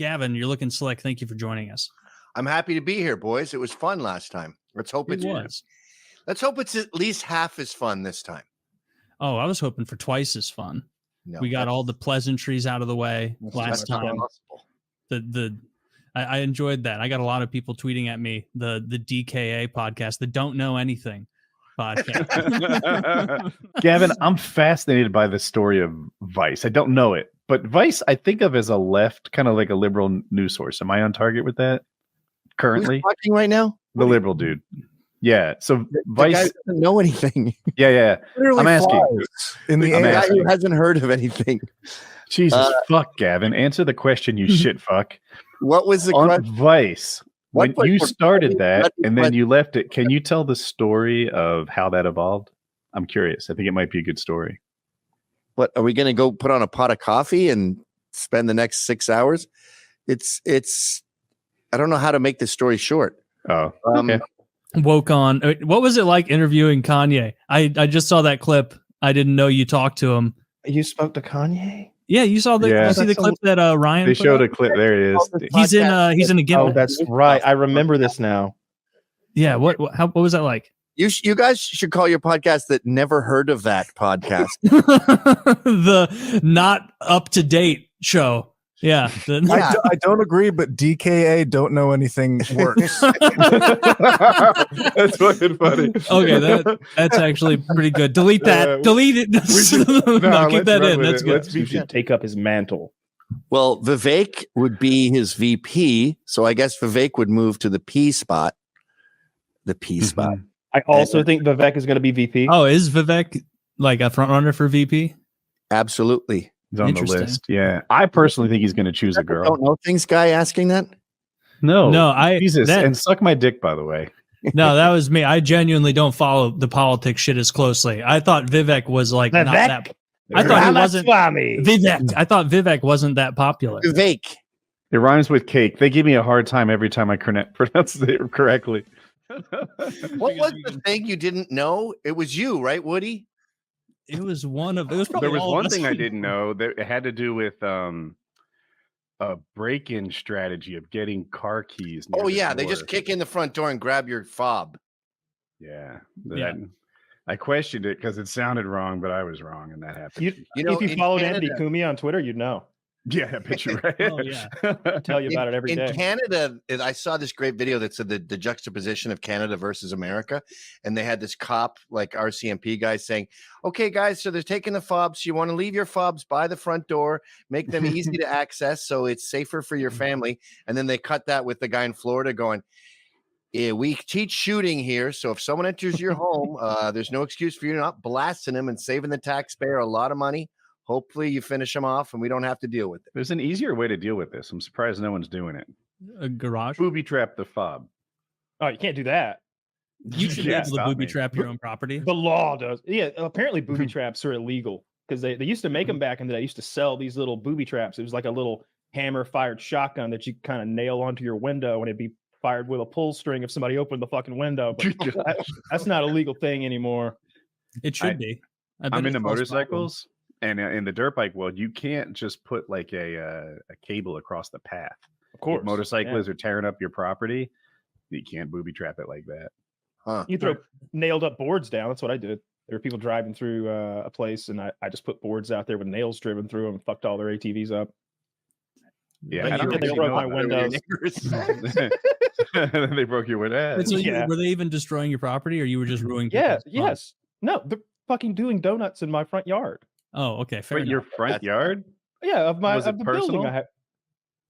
Gavin, you're looking slick. Thank you for joining us. I'm happy to be here, boys. It was fun last time. Let's hope it's at least half as fun this time. Oh, I was hoping for twice as fun. No, we got all the pleasantries out of the way last time. I enjoyed that. I got a lot of people tweeting at me the DKA podcast, the Don't Know Anything podcast. Gavin, I'm fascinated by the story of Vice. I don't know it, but Vice I think of as a left, kind of like a liberal news source. Am I on target with that currently? Who's watching right now? The liberal dude. Yeah. So Vice guy doesn't know anything. Yeah. I'm asking. The guy who hasn't heard of anything. Jesus fuck, Gavin. Answer the question, you shit fuck. What was the question? Vice? When you started that and then you left it, can you tell the story of how that evolved? I'm curious. I think it might be a good story. What are we going to go put on a pot of coffee and spend the next 6 hours? It's. I don't know how to make this story short. Oh, okay. Woke on. What was it like interviewing Kanye? I just saw that clip. I didn't know you talked to him. You spoke to Kanye? Yeah, you saw the. Yeah. You see the clip that Ryan. They showed a clip. There it is. He's in a gimmick. Oh, that's right. I remember this now. Yeah. What was that like? You guys should call your podcast that Never Heard of That podcast. The not up to date show. Yeah. I don't agree, but DKA Don't Know Anything works. That's fucking funny. Okay, that's actually pretty good. Delete that. Delete it. No, keep that in. That's good. You should take up his mantle. Well, Vivek would be his VP, so I guess Vivek would move to the P spot. The P spot. I also think Vivek is going to be VP. Oh, is Vivek like a front runner for VP? Absolutely. He's on the list. Yeah. I personally think he's going to choose a girl. Don't know things guy asking that? No. Jesus. And suck my dick, by the way. No, that was me. I genuinely don't follow the politics shit as closely. I thought Vivek was like not that. I thought he wasn't Vivek. I thought Vivek wasn't that popular. Vivek. It rhymes with cake. They give me a hard time every time I pronounce it correctly. What was the thing you didn't know? It was you, right, Woody? It was one of. It was probably there was one thing I didn't know that it had to do with a break-in strategy of getting car keys. Oh yeah, they just kick in the front door and grab your fob. Yeah. I questioned it because it sounded wrong, but I was wrong, and that happened. You know, if you followed Andy Kumi on Twitter, you'd know. Yeah, I bet you're right. Oh, yeah. I tell you about it every day. In Canada, I saw this great video that said the juxtaposition of Canada versus America. And they had this cop, like RCMP guy, saying, okay, guys, so they're taking the fobs. You want to leave your fobs by the front door, make them easy to access so it's safer for your family. And then they cut that with the guy in Florida going, yeah, we teach shooting here. So if someone enters your home, there's no excuse for you not blasting them and saving the taxpayer a lot of money. Hopefully you finish them off and we don't have to deal with it. There's an easier way to deal with this. I'm surprised no one's doing it. A garage? Booby trap the fob. Oh, you can't do that. You should be able to booby trap your own property. The law does. Yeah, apparently booby traps are illegal because they used to make them back in the day. They used to sell these little booby traps. It was like a little hammer-fired shotgun that you kind of nail onto your window and it'd be fired with a pull string if somebody opened the fucking window. But that's not a legal thing anymore. It should be. I'm into motorcycles. And in the dirt bike world, you can't just put like a cable across the path. Of course. If motorcyclists are tearing up your property, you can't booby trap it like that. Huh. You throw nailed up boards down. That's what I did. There were people driving through a place, and I just put boards out there with nails driven through them and fucked all their ATVs up. Yeah, they broke my windows. They broke your window. So were they even destroying your property, or you were just ruining? Yes. No, they're fucking doing donuts in my front yard. Oh, okay. Fair enough. Your front yard? Yeah, of the building I have.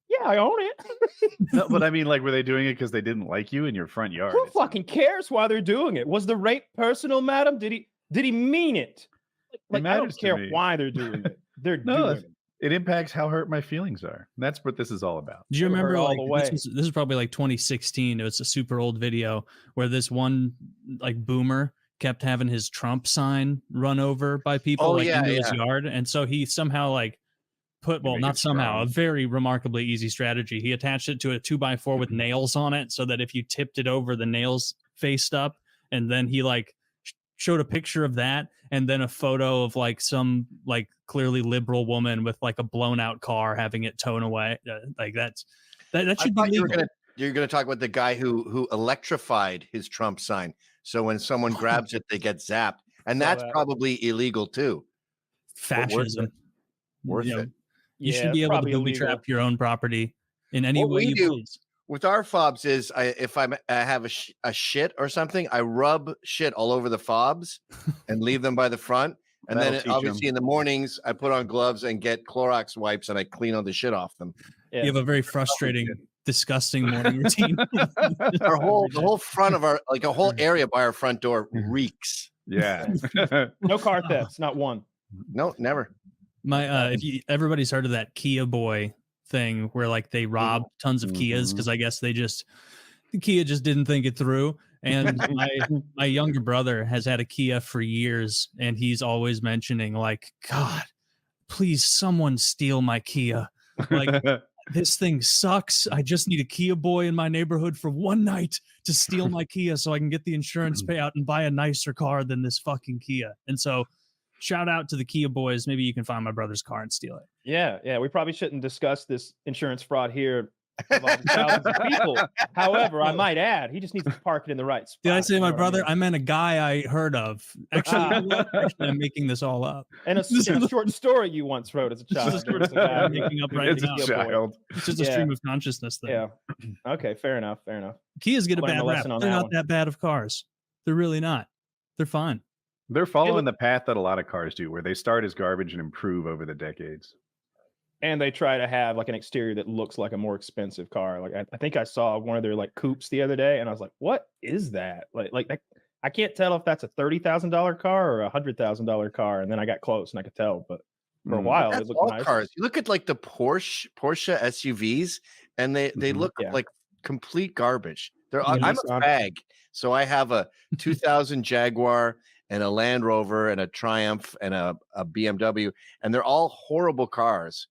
Yeah, I own it. No, but I mean, like, were they doing it because they didn't like you in your front yard? Who fucking cares why they're doing it? Was the rape personal, madam? Did he mean it? Like, I don't care why they're doing it. They're doing it. It impacts how hurt my feelings are. That's what this is all about. Do you remember, like, this is probably like 2016. It was a super old video where this one, like, boomer kept having his Trump sign run over by people into his yard. And so he somehow like a very remarkably easy strategy. He attached it to a 2x4 with nails on it so that if you tipped it over, the nails faced up. And then he like showed a picture of that and then a photo of like some like clearly liberal woman with like a blown out car having it towed away. Like that should be legal. You're gonna talk about the guy who electrified his Trump sign. So when someone grabs it, they get zapped. And that's probably illegal too. Fascism. Worth it. You should be able to booby trap your own property in any way you please. With our fobs is if I have a shit or something, I rub shit all over the fobs and leave them by the front. And then obviously in the mornings, I put on gloves and get Clorox wipes and I clean all the shit off them. Yeah. You have a very frustrating, disgusting morning routine. The whole front of a whole area by our front door reeks. Yeah. No car thefts, not one. No, never. Everybody's heard of that Kia boy thing where like they rob tons of Kias because I guess the Kia just didn't think it through. And my younger brother has had a Kia for years, and he's always mentioning like, God, please someone steal my Kia. Like this thing sucks. I just need a Kia boy in my neighborhood for one night to steal my Kia so I can get the insurance payout and buy a nicer car than this fucking Kia. And so shout out to the Kia boys. Maybe you can find my brother's car and steal it. Yeah. We probably shouldn't discuss this insurance fraud here involving thousands of people. However, I might add, he just needs to park it in the right spot. Did I say my brother? I meant a guy I heard of. Actually, I'm making this all up. And a short story you once wrote as a child. I'm making up right now. Child. It's just a stream of consciousness thing. Yeah. Okay. Fair enough. Kias get a bad rap. They're not that bad of cars. They're really not. They're fine. They're following the path that a lot of cars do, where they start as garbage and improve over the decades. And they try to have like an exterior that looks like a more expensive car. Like I think I saw one of their like coupes the other day, and I was like, "What is that?" Like I can't tell if that's a $30,000 car or a $100,000 car. And then I got close and I could tell, but for a while it looked nice. Cars. You look at like the Porsche SUVs, and they look like complete garbage. I'm a fag, so I have a 2000 Jaguar and a Land Rover and a Triumph and a BMW, and they're all horrible cars.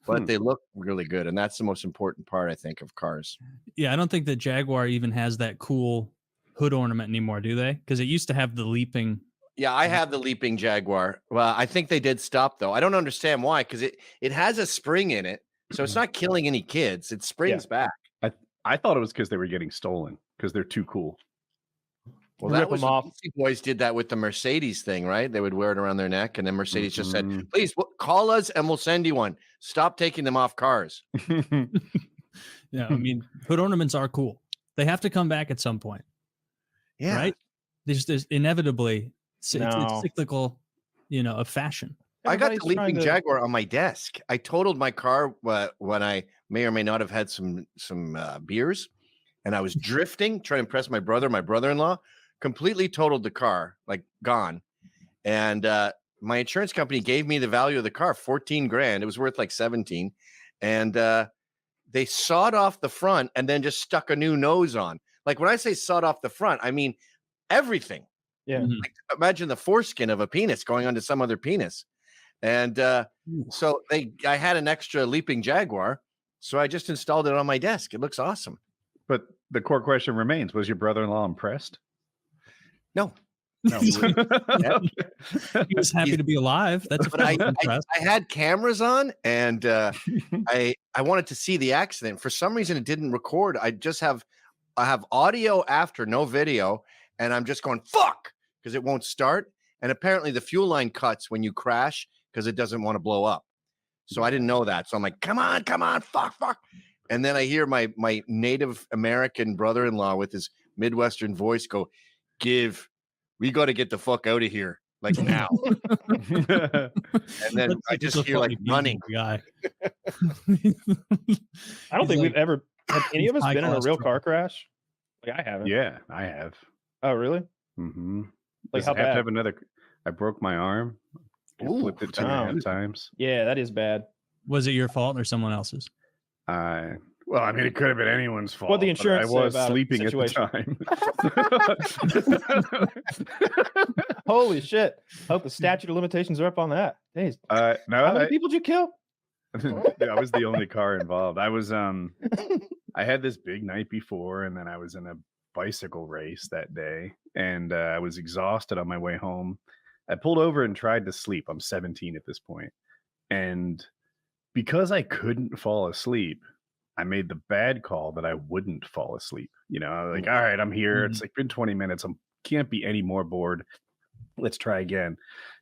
But they look really good, and that's the most important part, I think, of cars. Yeah, I don't think that Jaguar even has that cool hood ornament anymore, do they? Because it used to have the leaping. Yeah, I have the leaping Jaguar. Well, I think they did stop, though. I don't understand why, because it has a spring in it, so it's not killing any kids. It springs back. I thought it was because they were getting stolen, because they're too cool. Well, that was off. Boys did that with the Mercedes thing, right? They would wear it around their neck, and then Mercedes just said, "Please call us, and we'll send you one. Stop taking them off cars." Yeah, I mean, hood ornaments are cool. They have to come back at some point. Yeah, right. There's inevitably it's cyclical, of fashion. I got the leaping Jaguar on my desk. I totaled my car when I may or may not have had some beers, and I was drifting, trying to impress my brother-in-law. Completely totaled the car, like gone. And my insurance company gave me the value of the car, $14,000. It was worth like 17. And they sawed off the front and then just stuck a new nose on. Like when I say sawed off the front, I mean everything. Yeah. Like, imagine the foreskin of a penis going onto some other penis. And so I had an extra leaping Jaguar, so I just installed it on my desk. It looks awesome. But the core question remains: was your brother-in-law impressed? No. He was happy to be alive. That's but I had cameras on, and I wanted to see the accident. For some reason, it didn't record. I have audio after, no video, and I'm just going fuck because it won't start. And apparently, the fuel line cuts when you crash because it doesn't want to blow up. So I didn't know that. So I'm like, come on, fuck. And then I hear my Native American brother-in-law with his Midwestern voice go, we got to get the fuck out of here, like now. And then I just hear like running. Guy. I don't think we've ever have any of us been in a real car crash. Like I haven't. Yeah, I have. Oh, really? Mm-hmm. Like how bad? I have to have another. I broke my arm. Flipped it 2.5 times. Yeah, that is bad. Was it your fault or someone else's? Well, I mean, it could have been anyone's fault. What the insurance I was sleeping at the time. Holy shit! Hope the statute of limitations are up on that. Jeez. No, how many people did you kill? I was the only car involved. I was I had this big night before, and then I was in a bicycle race that day, and I was exhausted on my way home. I pulled over and tried to sleep. I'm 17 at this point, and because I couldn't fall asleep, I made the bad call that I wouldn't fall asleep. You know, like, all right, I'm here. It's like been 20 minutes. I can't be any more bored. Let's try again.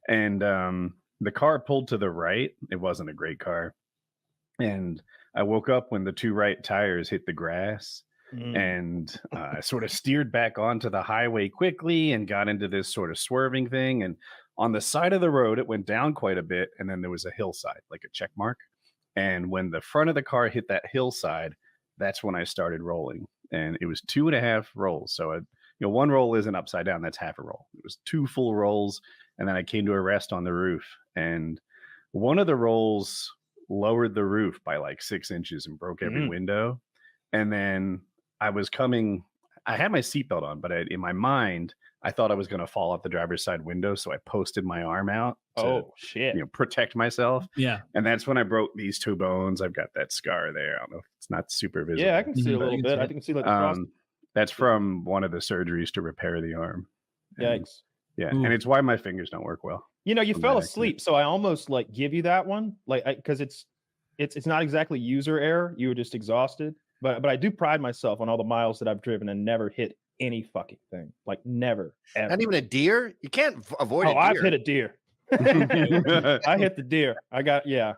And the car pulled to the right. It wasn't a great car. And I woke up when the two right tires hit the grass. And I sort of steered back onto the highway quickly and got into this sort of swerving thing. And on the side of the road, it went down quite a bit. And then there was a hillside, like a check mark. And when the front of the car hit that hillside, that's when I started rolling. And it was 2.5 rolls. So, one roll isn't upside down. That's half a roll. It was 2 full rolls. And then I came to a rest on the roof. And one of the rolls lowered the roof by like 6 inches and broke every window. And then I had my seatbelt on, but in my mind, I thought I was going to fall out the driver's side window. So I posted my arm out to protect myself. Yeah. And that's when I broke these 2 bones. I've got that scar there. I don't know if it's not super visible. Yeah, I can see a little bit. I can see like the cross. That's from one of the surgeries to repair the arm. And, Yikes. yeah. And it's why my fingers don't work well. You fell asleep. So I almost like give you that one. Like, because it's not exactly user error. You were just exhausted. But I do pride myself on all the miles that I've driven and never hit any fucking thing. Like never, ever. Not even a deer? You can't avoid a deer. I've hit a deer. I hit the deer. I got, yeah.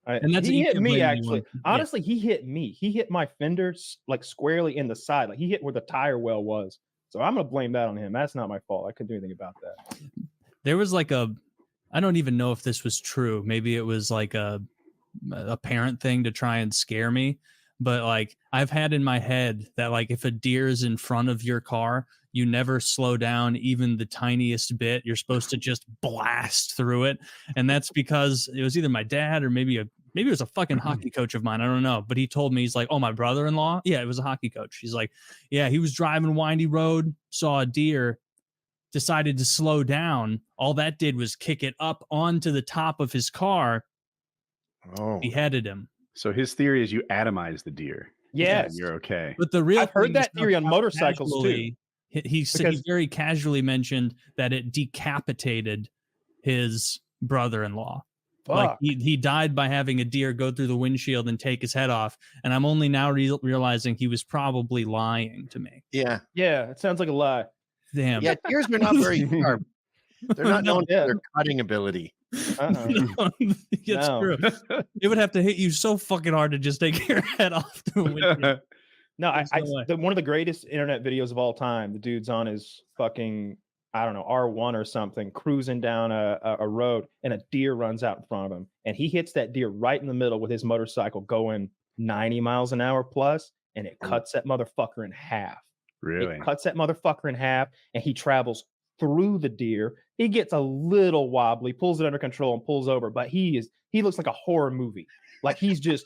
And that's he hit me, actually. Honestly, he hit me. He hit my fenders like squarely in the side. Like he hit where the tire well was. So I'm going to blame that on him. That's not my fault. I couldn't do anything about that. There was like I don't even know if this was true. Maybe it was like a parent thing to try and scare me. But like I've had in my head that like if a deer is in front of your car, you never slow down even the tiniest bit. You're supposed to just blast through it. And that's because it was either my dad or maybe it was a fucking hockey coach of mine. I don't know. But he told me, he's like, oh, my brother-in-law. Yeah, it was a hockey coach. He's like, yeah, he was driving windy road, saw a deer, decided to slow down. All that did was kick it up onto the top of his car. Oh, beheaded him. So his theory is you atomize the deer. Yes. You're okay. But the real I've heard that theory on motorcycles too. He very casually mentioned that it decapitated his brother-in-law. Fuck. Like he died by having a deer go through the windshield and take his head off. And I'm only now realizing he was probably lying to me. Yeah. Yeah, it sounds like a lie. Damn. Yeah, deers are not very sharp. They're not known for their cutting ability. It's true. It would have to hit you so fucking hard to just take your head off the windshield. No, one of the greatest internet videos of all time. The dude's on his fucking, I don't know, R1 or something, cruising down a road, and a deer runs out in front of him, and he hits that deer right in the middle with his motorcycle going 90 miles an hour plus, and it cuts that motherfucker in half. Really? It cuts that motherfucker in half, and he travels through the deer. He gets a little wobbly, pulls it under control, and pulls over. But he looks like a horror movie. Like he's just,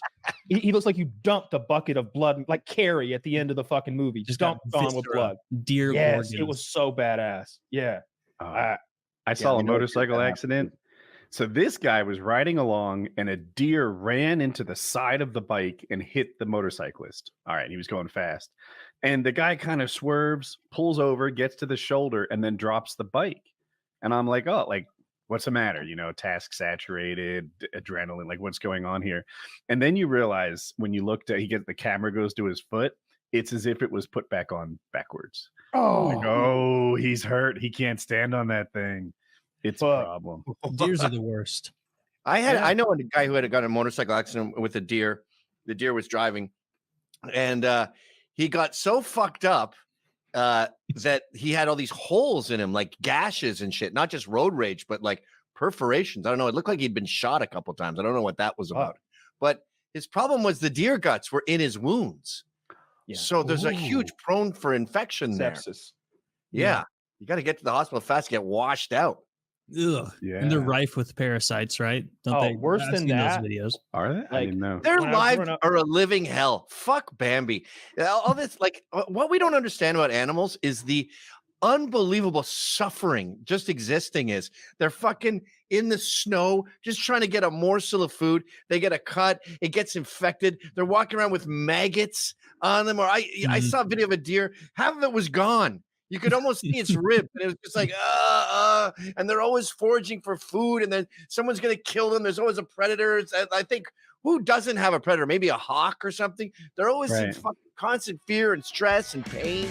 he looks like you dumped a bucket of blood, like Carrie at the end of the fucking movie, just dumped on with blood. Deer. Yes, organs. it was so badass. Yeah. I saw a motorcycle accident. So this guy was riding along, and a deer ran into the side of the bike and hit the motorcyclist. All right, he was going fast. And the guy kind of swerves, pulls over, gets to the shoulder, and then drops the bike. And I'm like, oh, like, what's the matter? Task saturated, adrenaline, like what's going on here? And then you realize when you looked at, the camera goes to his foot. It's as if it was put back on backwards. Oh, he's hurt. He can't stand on that thing. It's a problem. Deers are the worst. I know a guy who had got a motorcycle accident with a deer. The deer was driving, and he got so fucked up that he had all these holes in him, like gashes and shit. Not just road rage, but like perforations. I don't know. It looked like he'd been shot a couple times. I don't know what that was about. But his problem was the deer guts were in his wounds. Yeah. So there's a huge prone for infection there. Sepsis. Yeah. You got to get to the hospital fast to get washed out. Ugh. Yeah. And they're rife with parasites, right? Don't they? Worse than that. Those videos. Are they? I didn't know. Their lives are a living hell. Fuck Bambi. All this, like, what we don't understand about animals is the unbelievable suffering just existing is. They're fucking in the snow, just trying to get a morsel of food. They get a cut, it gets infected. They're walking around with maggots on them. Or I saw a video of a deer, half of it was gone. You could almost see its rib, and it was just like, and they're always foraging for food, and then someone's gonna kill them. There's always a predator. I think, who doesn't have a predator? Maybe a hawk or something. They're always in fucking constant fear and stress and pain.